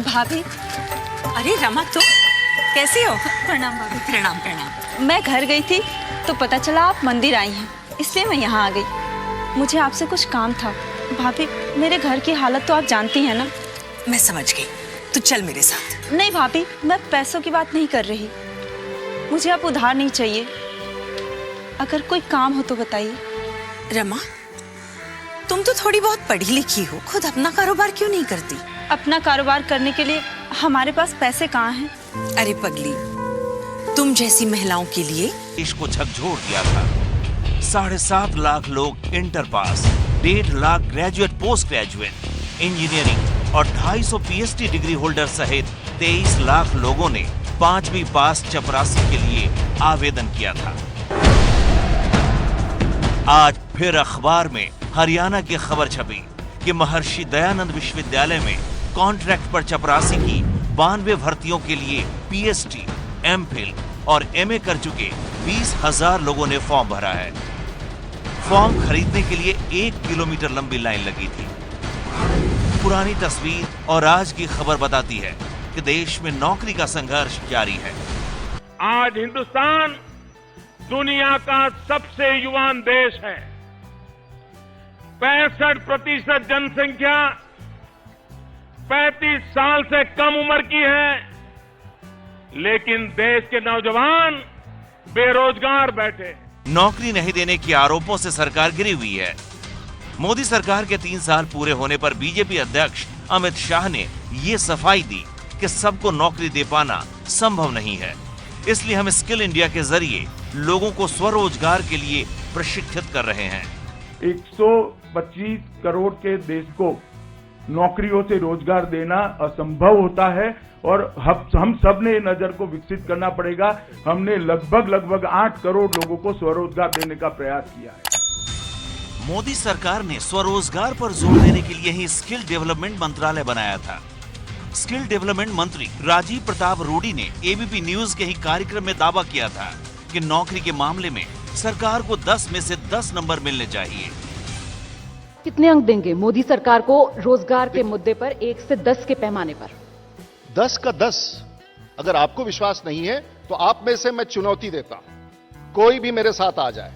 भाभी। अरे रमा, तुम कैसी हो? प्रणाम भाभी। प्रणाम प्रणाम। मैं घर गई थी तो पता चला आप मंदिर आई हैं, इसलिए मैं यहाँ आ गई। मुझे आपसे कुछ काम था। भाभी, मेरे घर की हालत तो आप जानती हैं ना। मैं समझ गई, तू चल मेरे साथ। नहीं भाभी, मैं पैसों की बात नहीं कर रही। मुझे आप उधार नहीं चाहिए। अगर कोई काम हो तो बताइए। रमा, तुम तो थोड़ी बहुत पढ़ी लिखी हो, खुद अपना कारोबार क्यों नहीं करती? अपना कारोबार करने के लिए हमारे पास पैसे कहाँ हैं? अरे पगली, तुम जैसी महिलाओं के लिए देश को झकझोर दिया था। 7.5 लाख लोग inter pass, 1.5 lakh graduate post graduate engineering और 250 PhD डिग्री होल्डर सहित 23 लाख लोगों ने 5वीं पास चपरासी के लिए आवेदन किया था। आज फिर अखबार में हरियाणा की खबर छपी कि महर्षि दयानंद विश्वविद्यालय में कॉन्ट्रैक्ट पर चपरासी की 92 भर्तियों के लिए PhD, MPhil और MA कर चुके 20,000 लोगों ने फॉर्म भरा है। फॉर्म खरीदने के लिए 1 किलोमीटर लंबी लाइन लगी थी। पुरानी तस्वीर और आज की खबर बताती है कि देश में नौकरी का संघर्ष जारी है। आज हिंदुस्तान दुनिया का सबसे युवान देश है। 65% जनसंख्या 35 साल से कम उम्र की है, लेकिन देश के नौजवान बेरोजगार बैठे। नौकरी नहीं देने के आरोपों से सरकार गिरी हुई है। मोदी सरकार के 3 साल पूरे होने पर बीजेपी अध्यक्ष अमित शाह ने ये सफाई दी कि सबको नौकरी दे पाना संभव नहीं है। इसलिए हम स्किल इंडिया के जरिए लोगों को स्वरोजगार के लिए प्रशिक्षित कर रहे हैं। 125 करोड़ के देश को नौकरियों से रोजगार देना असंभव होता है और हम सब ने नजर को विकसित करना पड़ेगा। हमने लगभग 8 करोड़ लोगों को स्वरोजगार देने का प्रयास किया है। मोदी सरकार ने स्वरोजगार पर जोर देने के लिए ही स्किल डेवलपमेंट मंत्रालय बनाया था। स्किल डेवलपमेंट मंत्री राजीव प्रताप रूडी ने एबीपी न्यूज के ही कार्यक्रम में दावा किया था कि नौकरी के मामले में सरकार को 10 में से 10 नंबर मिलने चाहिए। कितने अंक देंगे मोदी सरकार को रोजगार के मुद्दे पर 1 से 10 के पैमाने पर? 10 का 10। अगर आपको विश्वास नहीं है तो आप में से मैं चुनौती देता हूं, कोई भी मेरे साथ आ जाए,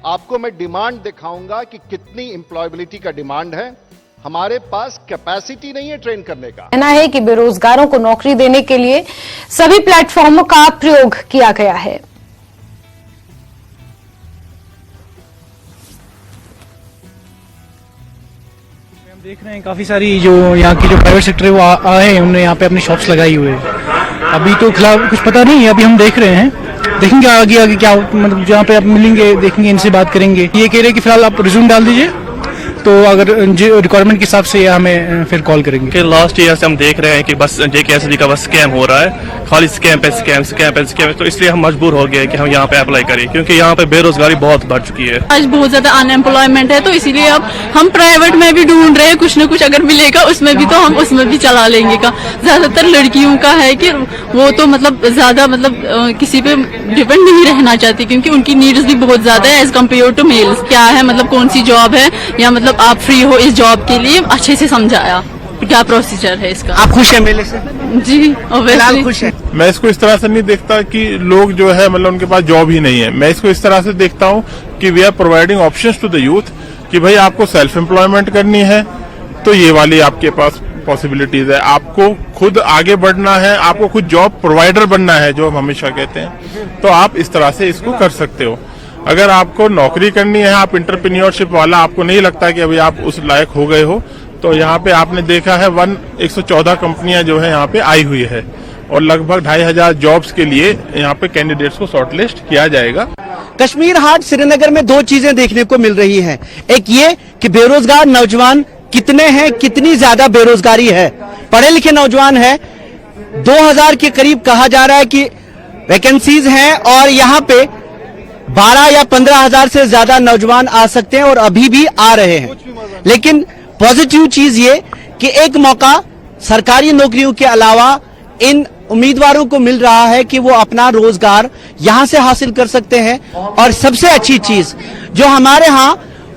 आपको मैं डिमांड दिखाऊंगा कि कितनी एम्प्लॉयबिलिटी का डिमांड है। हमारे पास कैपेसिटी नहीं है ट्रेन करने का। कहना है कि बेरोजगारों को नौकरी देने के लिए सभी प्लेटफॉर्मों का प्रयोग किया गया है। हम देख रहे हैं काफी सारी जो यहाँ की जो प्राइवेट सेक्टर है वो आए हैं, उन्होंने यहाँ पे अपनी शॉप्स लगाई हुई है। अभी तो खिलाफ कुछ पता नहीं है, अभी हम देख रहे हैं, देखेंगे आगे क्या मतलब जहाँ पे आप मिलेंगे, देखेंगे, इनसे बात करेंगे। ये कह रहे हैं कि फिलहाल आप रिज्यूम डाल दीजिए, तो अगर रिक्वायरमेंट के हिसाब से हमें फिर कॉल करेंगे। कि लास्ट ईयर से हम देख रहे हैं कि बस JKSD का बस स्कैम हो रहा है, खाली स्कैम पे स्कैम, तो इसलिए हम मजबूर हो गए कि हम यहाँ पे अप्लाई करें, क्योंकि यहाँ पे बेरोजगारी बहुत बढ़ चुकी है। आज बहुत ज्यादा अनएम्प्लॉयमेंट है, तो इसीलिए अब हम प्राइवेट में भी ढूंढ रहे हैं, कुछ न कुछ अगर मिलेगा उसमें भी तो हम उसमें भी चला लेंगे का। ज्यादातर लड़कियों का है कि वो तो मतलब ज्यादा किसी पे डिपेंड नहीं रहना चाहती, क्योंकि उनकी नीड्स भी बहुत ज्यादा है एज कम्पेयर टू मेल्स। क्या है मतलब कौन सी जॉब है या मतलब आप फ्री हो इस जॉब के लिए, अच्छे से समझाया क्या प्रोसीजर है इसका। आप खुश हैं मेले से? जी ऑब्वियसली खुश है। मैं इसको इस तरह से नहीं देखता कि लोग जो है मतलब उनके पास जॉब ही नहीं है। मैं इसको इस तरह से देखता हूँ कि we are providing options to the youth कि भाई आपको सेल्फ एम्प्लॉयमेंट करनी है तो ये वाली आपके पास पॉसिबिलिटीज है। आपको खुद आगे बढ़ना है, आपको खुद जॉब प्रोवाइडर बनना है, जो हम हमेशा कहते हैं, तो आप इस तरह से इसको कर सकते हो। अगर आपको नौकरी करनी है, आप इंटरप्रेन्योरशिप वाला आपको नहीं लगता कि अभी आप उस लायक हो गए हो, तो यहाँ पे आपने देखा है 114 कंपनियां जो है यहाँ पे आई हुई है और लगभग 2,500 जॉब्स के लिए यहाँ पे कैंडिडेट्स को शॉर्टलिस्ट किया जाएगा। कश्मीर हाट श्रीनगर में 2 चीजें देखने को मिल रही हैं। एक ये कि बेरोजगार नौजवान कितने हैं, कितनी ज्यादा बेरोजगारी है। पढ़े लिखे नौजवान है 2000 के करीब कहा जा रहा है कि वैकेंसीज हैं और यहाँ पे 12 या 15,000 से ज्यादा नौजवान आ सकते हैं और अभी भी आ रहे हैं। लेकिन पॉजिटिव चीज ये कि एक मौका सरकारी नौकरियों के अलावा इन उम्मीदवारों को मिल रहा है कि वो अपना रोजगार यहां से हासिल कर सकते हैं। और सबसे अच्छी चीज जो हमारे यहाँ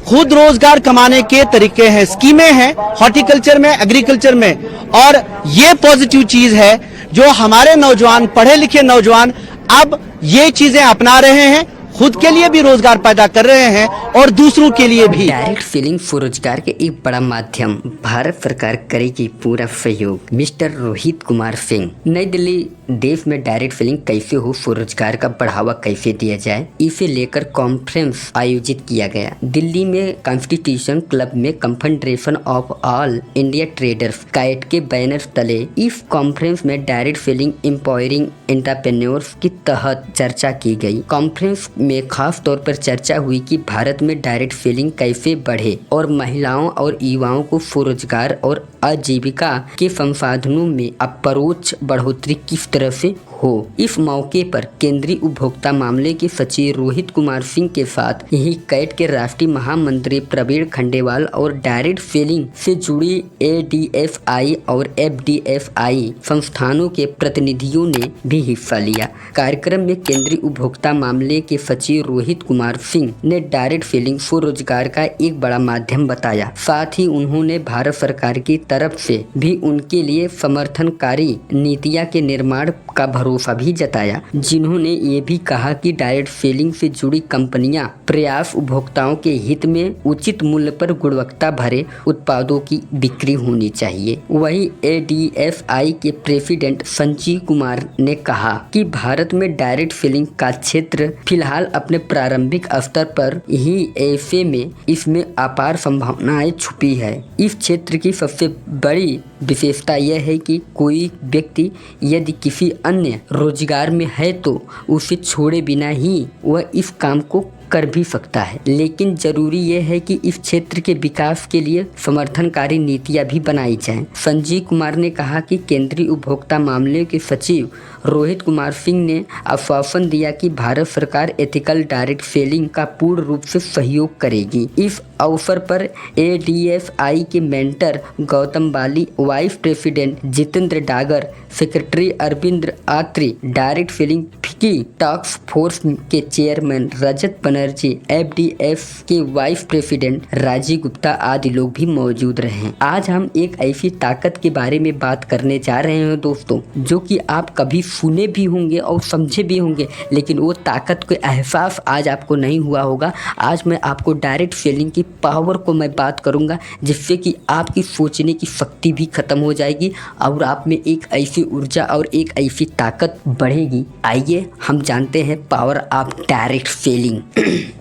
खुद रोजगार कमाने के तरीके हैं, स्कीमें हैं हॉर्टिकल्चर में, एग्रीकल्चर में। और ये पॉजिटिव चीज है जो हमारे नौजवान, पढ़े लिखे नौजवान अब ये चीजें अपना रहे हैं, खुद के लिए भी रोजगार पैदा कर रहे हैं और दूसरों के लिए भी। डायरेक्ट सेलिंग स्वरोजगार के एक बड़ा माध्यम, भारत सरकार करेगी पूरा सहयोग। मिस्टर रोहित कुमार सिंह। नई दिल्ली। देश में डायरेक्ट सेलिंग कैसे हो, स्वरोजगार का बढ़ावा कैसे दिया जाए, इसे लेकर कॉन्फ्रेंस आयोजित किया गया। दिल्ली में कॉन्स्टिट्यूशन क्लब में confederation of all India traders kite के बैनर तले इस कॉन्फ्रेंस में डायरेक्ट सेलिंग एम्पावरिंग एंटरप्रेन्योर्स के तहत चर्चा की गई। कॉन्फ्रेंस में खास तौर पर चर्चा हुई कि भारत में डायरेक्ट सेलिंग कैसे बढ़े और महिलाओं और युवाओं को स्वरोजगार और आजीविका के संसाधनों में अप्रोच बढ़ोतरी किस तरह से हो। इस मौके पर केंद्रीय उपभोक्ता मामले के सचिव रोहित कुमार सिंह के साथ यही कैट के राष्ट्रीय महामंत्री प्रवीण खंडेवाल और डायरेक्ट सेलिंग से जुड़ी ADFI और FDFI संस्थानों के प्रतिनिधियों ने भी हिस्सा लिया। कार्यक्रम में केंद्रीय उपभोक्ता मामले के सचिव रोहित कुमार सिंह ने डायरेक्ट सेलिंग स्वरोजगार का एक बड़ा माध्यम बताया। साथ ही उन्होंने भारत सरकार की तरफ से भी उनके लिए समर्थनकारी नीतियां के निर्माण का भरोसा भी जताया, जिन्होंने ये भी कहा कि डायरेक्ट सेलिंग से जुड़ी कंपनियां प्रयास उपभोक्ताओं के हित में उचित मूल्य पर गुणवत्ता भरे उत्पादों की बिक्री होनी चाहिए। वहीं ADFI के प्रेसिडेंट संजीव कुमार ने कहा कि भारत में डायरेक्ट सेलिंग का क्षेत्र फिलहाल अपने प्रारंभिक स्तर पर ही, ऐसे में इसमें अपार संभावनाएं छुपी है। इस क्षेत्र की सबसे बड़ी विशेषता यह है कि कोई व्यक्ति यदि किसी अन्य रोजगार में है तो उसे छोड़े बिना ही वह इस काम को कर भी सकता है, लेकिन जरूरी यह है कि इस क्षेत्र के विकास के लिए समर्थनकारी नीतियां भी बनाई जाएं। संजीव कुमार ने कहा कि केंद्रीय उपभोक्ता मामले के सचिव रोहित कुमार सिंह ने आश्वासन दिया कि भारत सरकार एथिकल डायरेक्ट सेलिंग का पूर्ण रूप से सहयोग करेगी। इस अवसर पर ADFI के mentor Gautam Bali, vice president Jitendra Dagar, secretary Arvind Atri, direct selling की टास्क फोर्स के चेयरमैन रजत बनर्जी, FDF के वाइस प्रेसिडेंट राजीव गुप्ता आदि लोग भी मौजूद रहे। आज हम एक ऐसी ताकत के बारे में बात करने जा रहे हैं दोस्तों, जो कि आप कभी सुने भी होंगे और समझे भी होंगे, लेकिन वो ताकत का एहसास आज आपको नहीं हुआ होगा। आज मैं आपको डायरेक्ट सेलिंग की पावर को मैं बात करूंगा, जिससे कि आपकी सोचने की शक्ति भी खत्म हो जाएगी और आप में एक ऐसी ऊर्जा और एक ऐसी ताकत बढ़ेगी। आइए हम जानते हैं पावर ऑफ डायरेक्ट सेलिंग।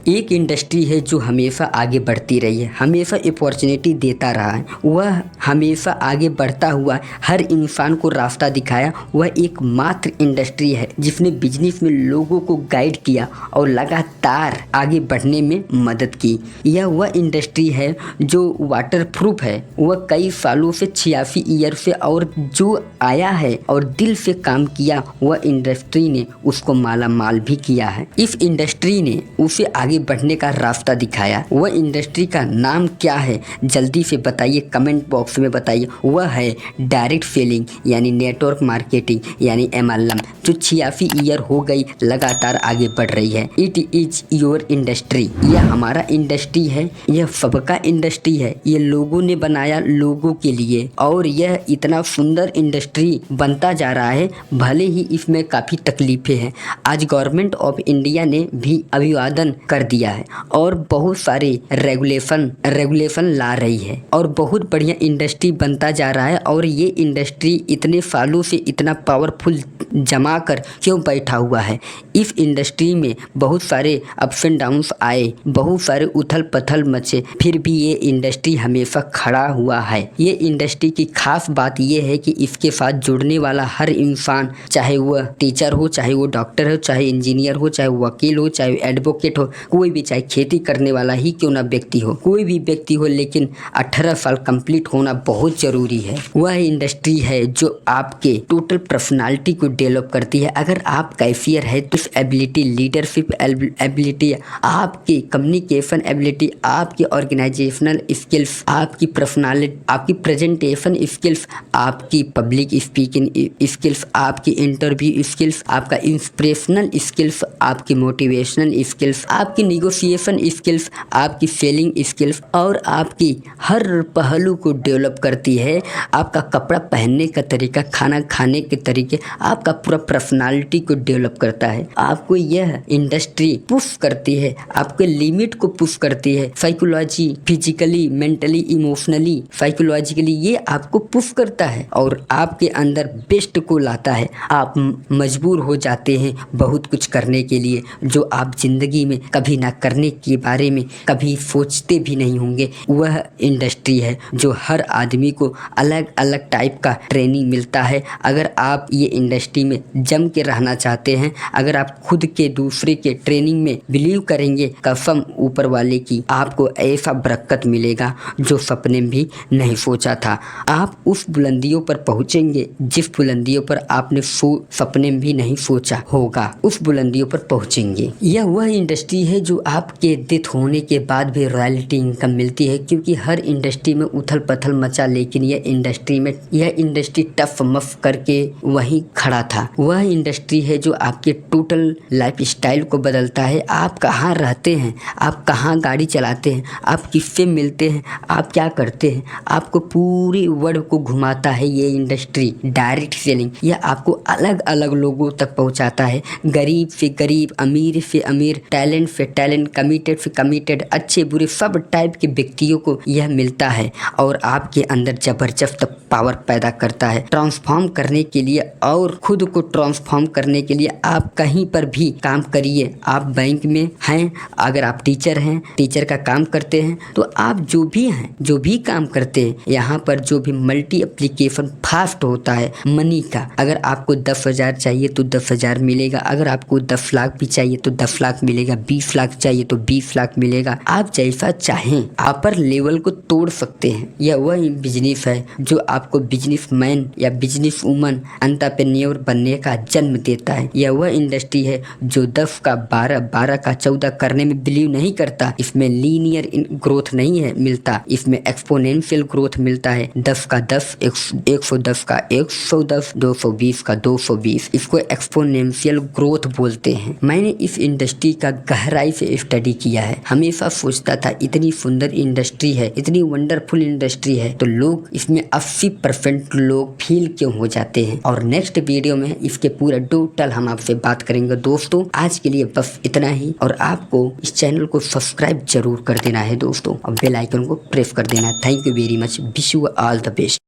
एक इंडस्ट्री है जो हमेशा आगे बढ़ती रही है, हमेशा अपॉर्चुनिटी देता रहा है, वह हमेशा आगे बढ़ता हुआ हर इंसान को रास्ता दिखाया। वह एकमात्र इंडस्ट्री है जिसने बिजनेस में लोगों को गाइड किया और लगातार आगे बढ़ने में मदद की। यह वह इंडस्ट्री है जो वाटर प्रूफ है। वह कई सालों से 86 ईयर से और जो आया है और दिल से काम किया, वह इंडस्ट्री ने उसको माला माल भी किया है। इस इंडस्ट्री ने उसे आगे बढ़ने का रास्ता दिखाया। वह इंडस्ट्री का नाम क्या है, जल्दी से बताइए, कमेंट बॉक्स में बताइए। वह है डायरेक्ट सेलिंग यानी नेटवर्क मार्केटिंग यानी MLM, जो 86 ईयर हो गई लगातार आगे बढ़ रही है। इट इज योर इंडस्ट्री, यह हमारा इंडस्ट्री है, यह सबका इंडस्ट्री है। ये लोगों ने बनाया लोगों के लिए और यह इतना सुंदर इंडस्ट्री बनता जा रहा है। भले ही इसमें काफ़ी तकलीफें हैं, आज गवर्नमेंट ऑफ इंडिया ने भी अभिवादन कर दिया है और बहुत सारे रेगुलेशन ला रही है और बहुत बढ़िया इंडस्ट्री बनता जा रहा है। और ये इंडस्ट्री इतने सालों से इतना पावरफुल जमा कर क्यों बैठा हुआ है? इस इंडस्ट्री में बहुत सारे अप्स एंड डाउन्स आए, बहुत सारे उथल पथल मचे, फिर भी ये इंडस्ट्री हमेशा खड़ा हुआ है। ये इंडस्ट्री की खास बात ये है कि इसके साथ जुड़ने वाला हर इंसान, चाहे वह टीचर हो, चाहे वो डॉक्टर हो, चाहे इंजीनियर हो, चाहे वकील हो, चाहे एडवोकेट हो, कोई भी, चाहे खेती करने वाला ही क्यों ना व्यक्ति हो, कोई भी व्यक्ति हो, लेकिन 18 साल कंप्लीट होना बहुत जरूरी है। वह इंडस्ट्री है जो आपके टोटल पर्सनालिटी को डेवलप करती है। अगर आप कैशियर है तो एबिलिटी, लीडरशिप एबिलिटी, आपकी कम्युनिकेशन एबिलिटी, आप आपकी ऑर्गेनाइजेशनल स्किल्स, आपकी पर्सनालिटी, आपकी प्रेजेंटेशन स्किल्स, आपकी पब्लिक स्पीकिंग स्किल्स, आपकी इंटरव्यू स्किल्स, आपका इंस्पिरेशनल स्किल्स, आपकी मोटिवेशनल स्किल्स, आपकी निगोशिएशन स्किल्स, आपकी सेलिंग स्किल्स और आपकी हर पहलू को डेवलप करती है। आपका कपड़ा पहनने का तरीका, खाना खाने के तरीके, आपका पूरा पर्सनालिटी को डेवलप करता है। आपको यह इंडस्ट्री पुश करती है, आपके लिमिट को पुश करती है, psychology, physically, mentally, emotionally, psychologically ये आपको पुश करता है और आपके अंदर बेस्ट को लाता है। आप मजबूर हो जाते हैं बहुत कुछ करने के लिए जो आप जिंदगी में कभी ना करने के बारे में कभी सोचते भी नहीं होंगे। वह इंडस्ट्री है जो हर आदमी को अलग अलग टाइप का ट्रेनिंग मिलता है। अगर आप ये इंडस्ट्री में जम के रहना चाहते हैं, अगर आप खुद के दूसरे के ट्रेनिंग में बिलीव करेंगे, कसम ऊपर वाले की, आपको ऐसा बरकत मिलेगा जो सपने में भी नहीं सोचा था। आप उस बुलंदियों पर पहुंचेंगे जिस बुलंदियों पर आपने सपने में भी नहीं सोचा होगा, उस बुलंदियों पर पहुंचेंगे। यह वह इंडस्ट्री है जो आपके डेथ होने के बाद भी रॉयल्टी इनकम मिलती है, क्योंकि हर इंडस्ट्री में उथल पथल मचा, लेकिन यह इंडस्ट्री टफ मफ करके वहीं खड़ा था। वह इंडस्ट्री है जो आपके टोटल लाइफ स्टाइल को बदलता है। आप कहाँ रहते हैं, आप कहाँ गाड़ी चलाते हैं, आप किससे मिलते हैं, आप क्या करते हैं, आपको पूरी वर्ल्ड को घुमाता है ये इंडस्ट्री। डायरेक्ट सेलिंग यह आपको अलग अलग लोगों तक पहुंचाता है, गरीब से गरीब, अमीर से अमीर, टैलेंट से टैलेंट, कमिटेड से कमिटेड, अच्छे बुरे सब टाइप के व्यक्तियों को यह मिलता है और आपके अंदर जबरदस्त पावर पैदा करता है ट्रांसफॉर्म करने के लिए। और खुद को ट्रांसफॉर्म करने के लिए आप कहीं पर भी काम करिए। आप बैंक में हैं, अगर आप टीचर हैं, टीचर का काम करते हैं, तो आप जो भी हैं, जो भी काम करते हैं, यहाँ पर जो भी मल्टी एप्लीकेशन फास्ट होता है मनी का, अगर आपको 10,000 चाहिए तो 10,000 मिलेगा, अगर आपको 10 लाख भी चाहिए तो 10 लाख मिलेगा, 20 लाख चाहिए तो 20 लाख मिलेगा। आप जैसा चाहें अपर लेवल को तोड़ सकते हैं। यह वह बिजनेस है जो आपको बिजनेसमैन या बिजनेस वूमन, एंटरप्रेन्योर बनने का जन्म देता है। यह वह इंडस्ट्री है जो 10 का 12, 12 का 14 करने में बिलीव नहीं करता। इसमें लीनियर ग्रोथ नहीं है मिलता, इसमें एक्सपोनेंशियल ग्रोथ मिलता है। 10 का 10, 110 का 110, 220 का 220, इसको एक्सपोनेंशियल ग्रोथ बोलते हैं। मैंने इस इंडस्ट्री का गहराई से स्टडी किया है। हमेशा सोचता था इतनी सुंदर इंडस्ट्री है, इतनी वंडरफुल इंडस्ट्री है, तो लोग इसमें 80% लोग फेल क्यों हो जाते हैं। और नेक्स्ट वीडियो में इसके पूरा टोटल हम आपसे बात करेंगे। दोस्तों आज के लिए बस इतना ही, और आपको इस चैनल को सब्सक्राइब जरूर कर देना है दोस्तों, और बेल आइकन को प्रेस कर देना। Thank you very much, wish you all the best.